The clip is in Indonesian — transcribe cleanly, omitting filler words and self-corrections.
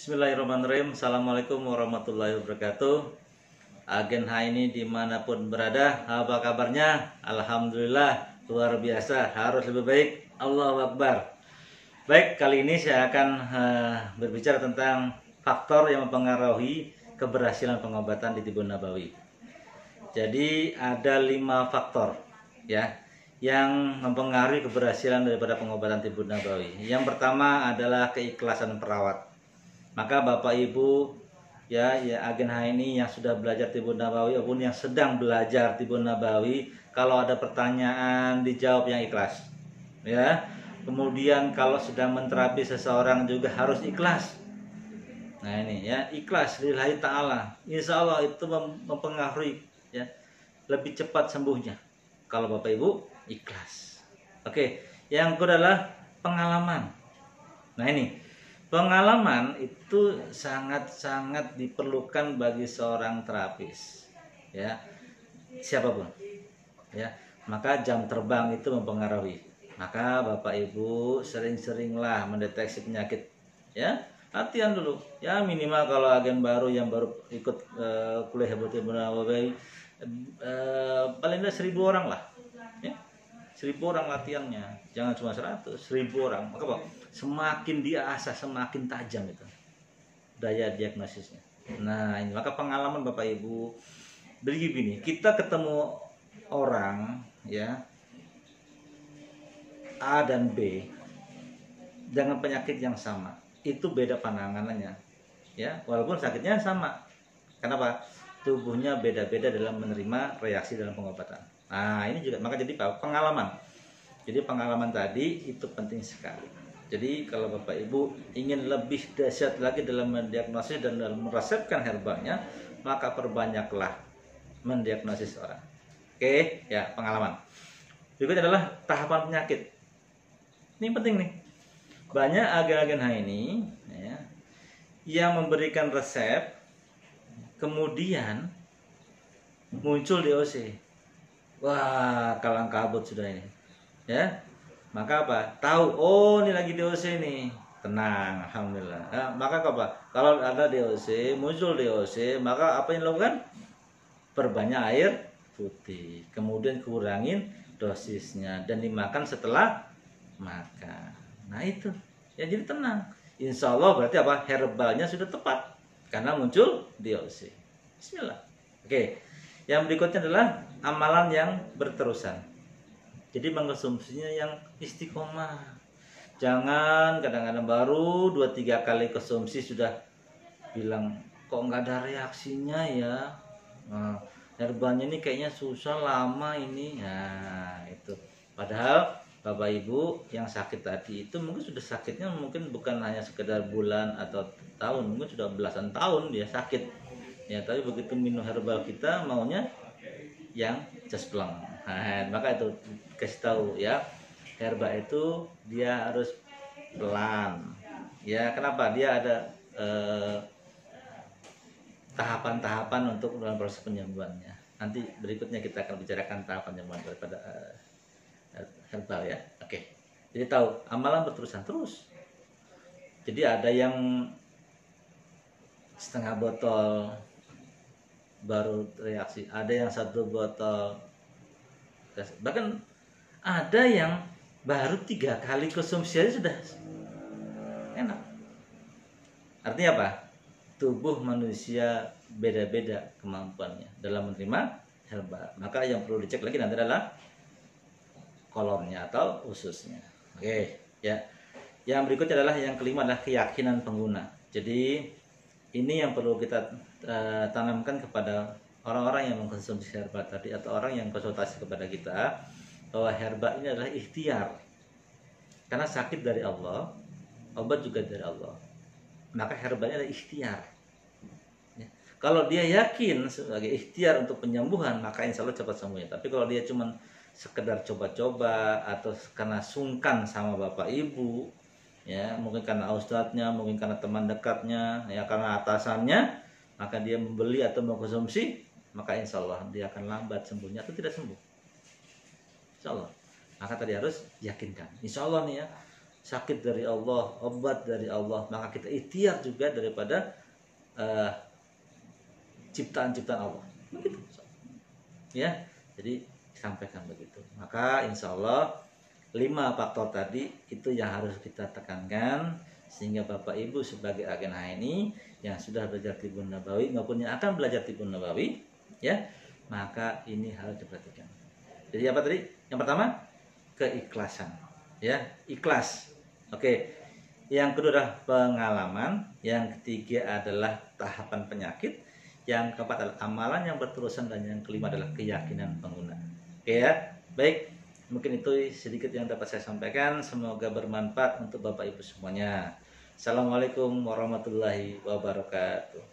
Bismillahirrahmanirrahim. Assalamualaikum warahmatullahi wabarakatuh. Agen H ini dimanapun berada, apa kabarnya? Alhamdulillah, luar biasa, harus lebih baik. Allahu Akbar. Baik, kali ini saya akan berbicara tentang faktor yang mempengaruhi keberhasilan pengobatan di Tibun Nabawi. Jadi ada 5 faktor ya yang mempengaruhi keberhasilan daripada pengobatan Tibun Nabawi. Yang pertama adalah keikhlasan perawat. Maka Bapak Ibu ya agen H ini yang sudah belajar Tibun Nabawi maupun yang sedang belajar Tibun Nabawi, kalau ada pertanyaan dijawab yang ikhlas. Ya. Kemudian kalau sedang menterapi seseorang juga harus ikhlas. Nah ini ya, ikhlas lillahi ta'ala. Insya Allah itu mempengaruhi ya lebih cepat sembuhnya kalau Bapak Ibu ikhlas. Oke, yang kedua adalah pengalaman. Nah ini pengalaman itu sangat-sangat diperlukan bagi seorang terapis, ya siapapun, ya. Maka jam terbang itu mempengaruhi. Maka Bapak Ibu sering-seringlah mendeteksi penyakit, ya. Latihan dulu, ya minimal kalau agen baru yang baru ikut kuliah Tibun Nabawi, paling tidak 1000 orang lah, ya. 1000 orang latihannya, jangan cuma 100, 1000 orang. Maka Pak, semakin diasah semakin tajam itu daya diagnosisnya. Nah ini maka pengalaman Bapak Ibu. Begini, kita ketemu orang ya A dan B dengan penyakit yang sama, itu beda penanganannya ya, walaupun sakitnya sama. Kenapa? Tubuhnya beda-beda dalam menerima reaksi dalam pengobatan. Nah ini juga maka jadi pengalaman. Jadi pengalaman tadi itu penting sekali. Jadi kalau Bapak Ibu ingin lebih dahsyat lagi dalam mendiagnosis dan dalam meresepkan herbalnya, maka perbanyaklah mendiagnosis orang. Oke, ya pengalaman. Berikut adalah tahapan penyakit. Ini penting nih. Banyak agen-agen H ini ya, yang memberikan resep, kemudian muncul DOC. Wah, kalang kabut sudah ini. Ya. Maka apa? Tahu, oh ini lagi DOC nih. Tenang, alhamdulillah. Nah, maka apa? Kalau ada DOC, muncul DOC, maka apa yang dilakukan? Perbanyak air putih. Kemudian kurangin dosisnya dan dimakan setelah makan. Nah, itu. Ya jadi tenang. Insya Allah berarti apa? Herbalnya sudah tepat karena muncul DOC. Bismillah. Oke. Yang berikutnya adalah amalan yang berterusan. Jadi mengkonsumsinya yang istiqomah. Jangan kadang-kadang baru 2-3 kali konsumsi sudah bilang kok nggak ada reaksinya ya. Nah, herbalnya ini kayaknya susah lama ini. Nah itu. Padahal Bapak Ibu yang sakit tadi itu mungkin sudah sakitnya mungkin bukan hanya sekedar bulan atau tahun, mungkin sudah belasan tahun dia sakit. Ya tapi begitu minum herbal kita maunya yang cespleng. Nah, maka itu kasih tahu ya, herbal itu dia harus pelan. Ya, kenapa? Dia ada tahapan-tahapan untuk dalam proses penyembuhannya. Nanti berikutnya kita akan bicarakan tahapan penyembuhan daripada herbal ya. Oke. Jadi tahu, amalan berterusan terus. Jadi ada yang setengah botol baru reaksi, ada yang 1 botol, bahkan ada yang baru 3 kali konsumsi aja sudah enak. Artinya apa? Tubuh manusia beda-beda kemampuannya dalam menerima herbal. Maka yang perlu dicek lagi nanti adalah kolomnya atau ususnya. Oke ya. Yang berikutnya adalah yang kelima adalah keyakinan pengguna. Jadi ini yang perlu kita tanamkan kepada orang-orang yang mengkonsumsi herbal tadi atau orang yang konsultasi kepada kita, bahwa herbal ini adalah ikhtiar. Karena sakit dari Allah, obat juga dari Allah. Maka herbalnya adalah ikhtiar. Ya. Kalau dia yakin sebagai ikhtiar untuk penyembuhan, maka insya Allah cepat sembuhnya. Tapi kalau dia cuma sekedar coba-coba atau karena sungkan sama Bapak Ibu, ya mungkin karena ustadznya, mungkin karena teman dekatnya, ya karena atasannya, maka dia membeli atau mengkonsumsi, maka insya Allah dia akan lambat sembuhnya atau tidak sembuh. Insya Allah. Maka tadi harus yakinkan. Insya Allah nih ya, sakit dari Allah, obat dari Allah, maka kita ikhtiar juga daripada ciptaan-ciptaan Allah. Begitu. Ya, jadi sampaikan begitu. Maka insya Allah 5 faktor tadi itu yang harus kita tekankan, sehingga Bapak Ibu sebagai agen HNI yang sudah belajar Tibbun Nabawi maupun yang akan belajar Tibbun Nabawi, ya, maka ini harus diperhatikan. Jadi apa tadi? Yang pertama, keikhlasan, ya, ikhlas. Oke. Yang kedua adalah pengalaman, yang ketiga adalah tahapan penyakit, yang keempat adalah amalan yang berterusan, dan yang kelima adalah keyakinan pengguna. Oke ya, baik. Mungkin itu sedikit yang dapat saya sampaikan. Semoga bermanfaat untuk Bapak Ibu semuanya. Assalamualaikum warahmatullahi wabarakatuh.